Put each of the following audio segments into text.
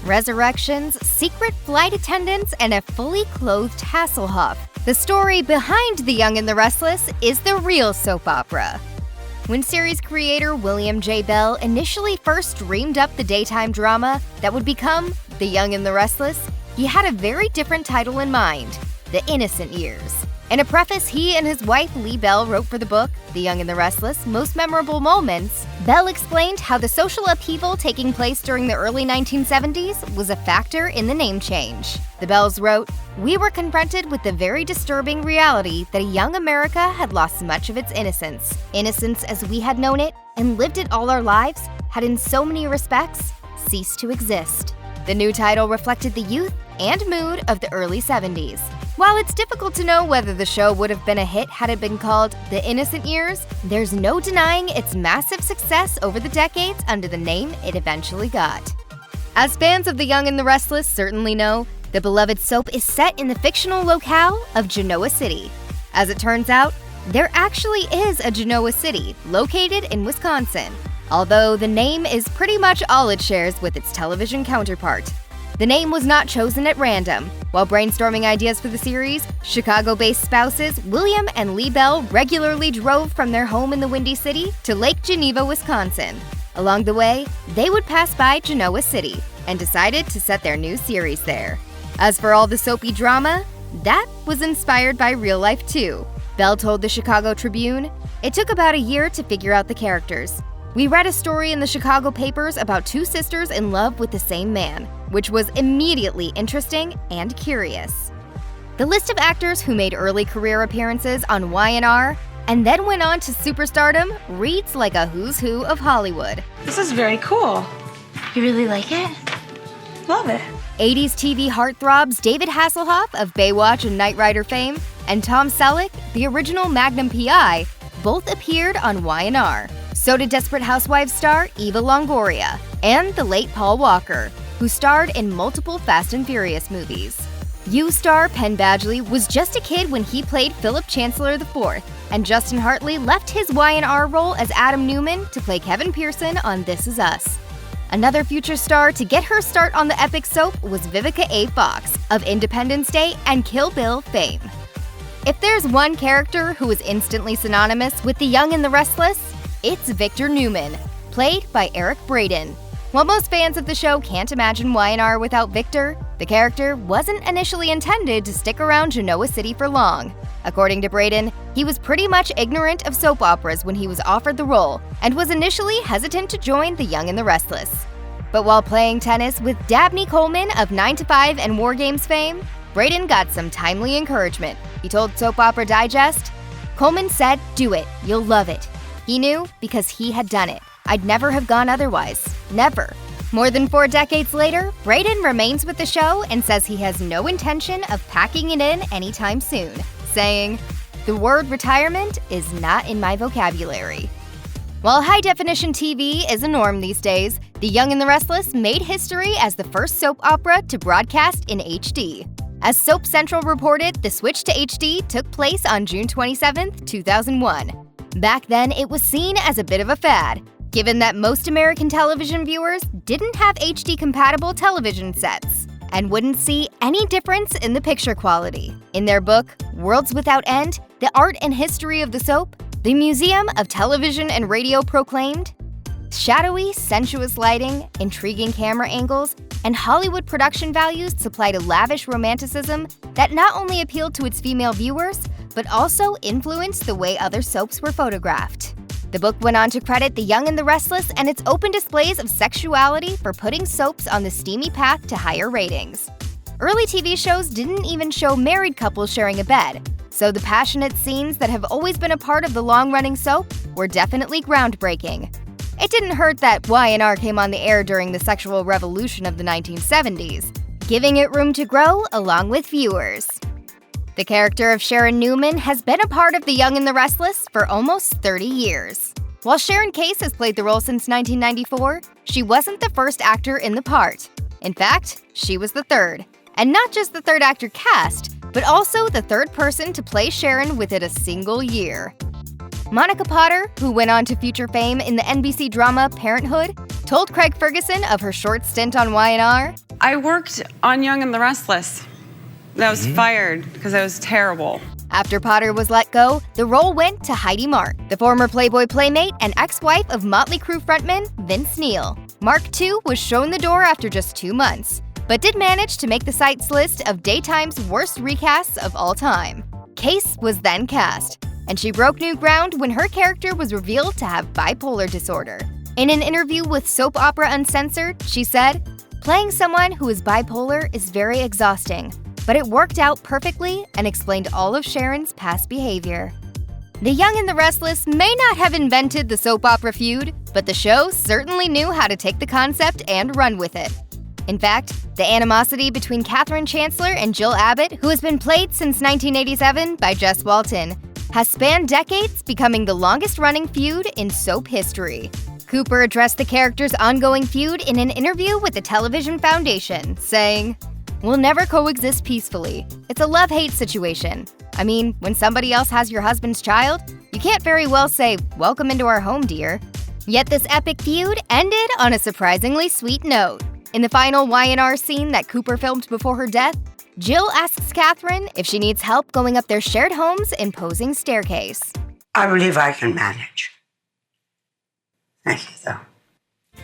resurrections, secret flight attendants, and a fully clothed Hasselhoff. The story behind The Young and the Restless is the real soap opera. When series creator William J. Bell initially first dreamed up the daytime drama that would become The Young and the Restless, he had a very different title in mind, The Innocent Years. In a preface he and his wife Lee Bell wrote for the book, The Young and the Restless, Most Memorable Moments, Bell explained how the social upheaval taking place during the early 1970s was a factor in the name change. The Bells wrote, "We were confronted with the very disturbing reality that a young America had lost much of its innocence. Innocence as we had known it and lived it all our lives had in so many respects ceased to exist." The new title reflected the youth and mood of the early 70s. While it's difficult to know whether the show would have been a hit had it been called The Innocent Years, there's no denying its massive success over the decades under the name it eventually got. As fans of The Young and the Restless certainly know, the beloved soap is set in the fictional locale of Genoa City. As it turns out, there actually is a Genoa City located in Wisconsin, although the name is pretty much all it shares with its television counterpart. The name was not chosen at random. While brainstorming ideas for the series, Chicago-based spouses William and Lee Bell regularly drove from their home in the Windy City to Lake Geneva, Wisconsin. Along the way, they would pass by Genoa City and decided to set their new series there. As for all the soapy drama, that was inspired by real life too. Bell told the Chicago Tribune, "It took about a year to figure out the characters. We read a story in the Chicago papers about two sisters in love with the same man, which was immediately interesting and curious." The list of actors who made early career appearances on Y&R and then went on to superstardom reads like a who's who of Hollywood. This is very cool. You really like it? Love it. 80s TV heartthrobs David Hasselhoff of Baywatch and Knight Rider fame and Tom Selleck, the original Magnum PI, both appeared on Y&R. So did Desperate Housewives star Eva Longoria and the late Paul Walker, who starred in multiple Fast and Furious movies. U-star Penn Badgley was just a kid when he played Philip Chancellor IV, and Justin Hartley left his Y&R role as Adam Newman to play Kevin Pearson on This Is Us. Another future star to get her start on the epic soap was Vivica A. Fox of Independence Day and Kill Bill fame. If there's one character who is instantly synonymous with The Young and the Restless, it's Victor Newman, played by Eric Braeden. While most fans of the show can't imagine Y&R without Victor, the character wasn't initially intended to stick around Genoa City for long. According to Braeden, he was pretty much ignorant of soap operas when he was offered the role and was initially hesitant to join The Young and the Restless. But while playing tennis with Dabney Coleman of 9 to 5 and War Games fame, Braeden got some timely encouragement. He told Soap Opera Digest, "Coleman said, 'Do it, you'll love it.' He knew because he had done it. I'd never have gone otherwise. Never." More than 4 decades later, Braeden remains with the show and says he has no intention of packing it in anytime soon, saying, "The word retirement is not in my vocabulary." While high-definition TV is a norm these days, The Young and the Restless made history as the first soap opera to broadcast in HD. As Soap Central reported, the switch to HD took place on June 27, 2001. Back then, it was seen as a bit of a fad, given that most American television viewers didn't have HD-compatible television sets and wouldn't see any difference in the picture quality. In their book, Worlds Without End, The Art and History of the Soap, the Museum of Television and Radio proclaimed, "Shadowy, sensuous lighting, intriguing camera angles, and Hollywood production values supplied a lavish romanticism that not only appealed to its female viewers, but also influenced the way other soaps were photographed." The book went on to credit The Young and the Restless and its open displays of sexuality for putting soaps on the steamy path to higher ratings. Early TV shows didn't even show married couples sharing a bed, so the passionate scenes that have always been a part of the long-running soap were definitely groundbreaking. It didn't hurt that Y&R came on the air during the sexual revolution of the 1970s, giving it room to grow along with viewers. The character of Sharon Newman has been a part of The Young and the Restless for almost 30 years. While Sharon Case has played the role since 1994, she wasn't the first actor in the part. In fact, she was the third. And not just the third actor cast, but also the third person to play Sharon within a single year. Monica Potter, who went on to future fame in the NBC drama Parenthood, told Craig Ferguson of her short stint on Y&R. I worked on Young and the Restless. I was fired because I was terrible. After Potter was let go, the role went to Heidi Mark, the former Playboy playmate and ex-wife of Motley Crue frontman Vince Neil. Mark, too, was shown the door after just 2 months, but did manage to make the site's list of Daytime's worst recasts of all time. Case was then cast, and she broke new ground when her character was revealed to have bipolar disorder. In an interview with Soap Opera Uncensored, she said, "Playing someone who is bipolar is very exhausting, but it worked out perfectly and explained all of Sharon's past behavior." The Young and the Restless may not have invented the soap opera feud, but the show certainly knew how to take the concept and run with it. In fact, the animosity between Katherine Chancellor and Jill Abbott, who has been played since 1987 by Jess Walton, has spanned decades, becoming the longest-running feud in soap history. Cooper addressed the character's ongoing feud in an interview with the Television Foundation, saying, "We'll never coexist peacefully. It's a love-hate situation. I mean, when somebody else has your husband's child, you can't very well say, 'Welcome into our home, dear.'" Yet this epic feud ended on a surprisingly sweet note. In the final Y&R scene that Cooper filmed before her death, Jill asks Katherine if she needs help going up their shared home's imposing staircase. "I believe I can manage." Thank you, though.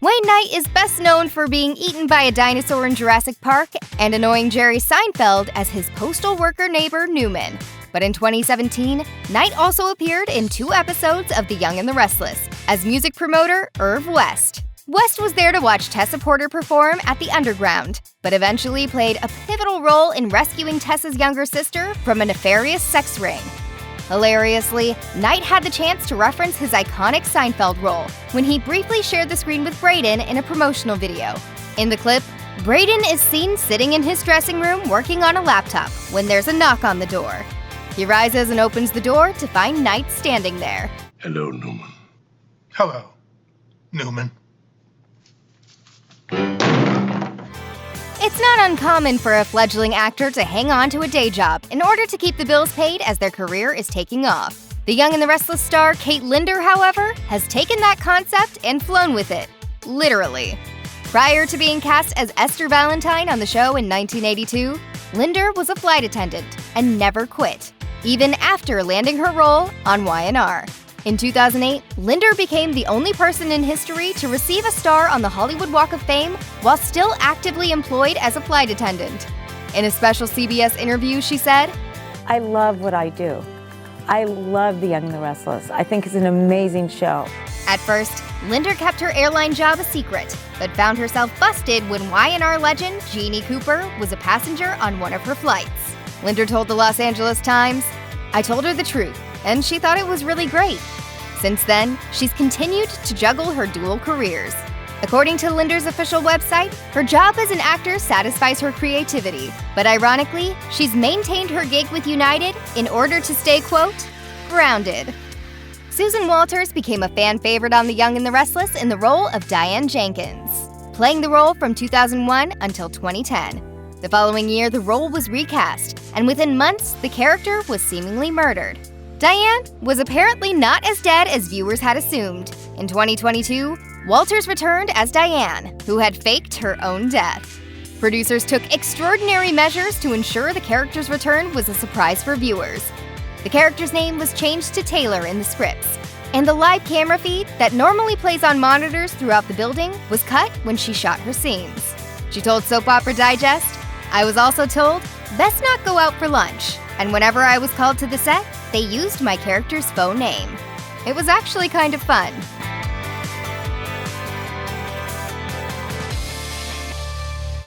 Wayne Knight is best known for being eaten by a dinosaur in Jurassic Park and annoying Jerry Seinfeld as his postal worker neighbor Newman. But in 2017, Knight also appeared in 2 episodes of The Young and the Restless as music promoter Irv West. West was there to watch Tessa Porter perform at the Underground, but eventually played a pivotal role in rescuing Tessa's younger sister from a nefarious sex ring. Hilariously, Knight had the chance to reference his iconic Seinfeld role when he briefly shared the screen with Braden in a promotional video. In the clip, Braden is seen sitting in his dressing room working on a laptop when there's a knock on the door. He rises and opens the door to find Knight standing there. "Hello, Newman." Hello, Newman. It's not uncommon for a fledgling actor to hang on to a day job in order to keep the bills paid as their career is taking off. The Young and the Restless star Kate Linder, however, has taken that concept and flown with it. Literally. Prior to being cast as Esther Valentine on the show in 1982, Linder was a flight attendant and never quit, even after landing her role on Y&R. In 2008, Linder became the only person in history to receive a star on the Hollywood Walk of Fame while still actively employed as a flight attendant. In a special CBS interview, she said, "I love what I do. I love The Young and the Restless. I think it's an amazing show." At first, Linder kept her airline job a secret, but found herself busted when Y&R legend Jeannie Cooper was a passenger on one of her flights. Linder told the Los Angeles Times, "I told her the truth, and she thought it was really great." Since then, she's continued to juggle her dual careers. According to Linder's official website, her job as an actor satisfies her creativity, but ironically, she's maintained her gig with United in order to stay, quote, grounded. Susan Walters became a fan favorite on The Young and the Restless in the role of Diane Jenkins, playing the role from 2001 until 2010. The following year, the role was recast, and within months, the character was seemingly murdered. Diane was apparently not as dead as viewers had assumed. In 2022, Walters returned as Diane, who had faked her own death. Producers took extraordinary measures to ensure the character's return was a surprise for viewers. The character's name was changed to Taylor in the scripts, and the live camera feed that normally plays on monitors throughout the building was cut when she shot her scenes. She told Soap Opera Digest, "I was also told, best not go out for lunch, and whenever I was called to the set, they used my character's phone name. It was actually kind of fun."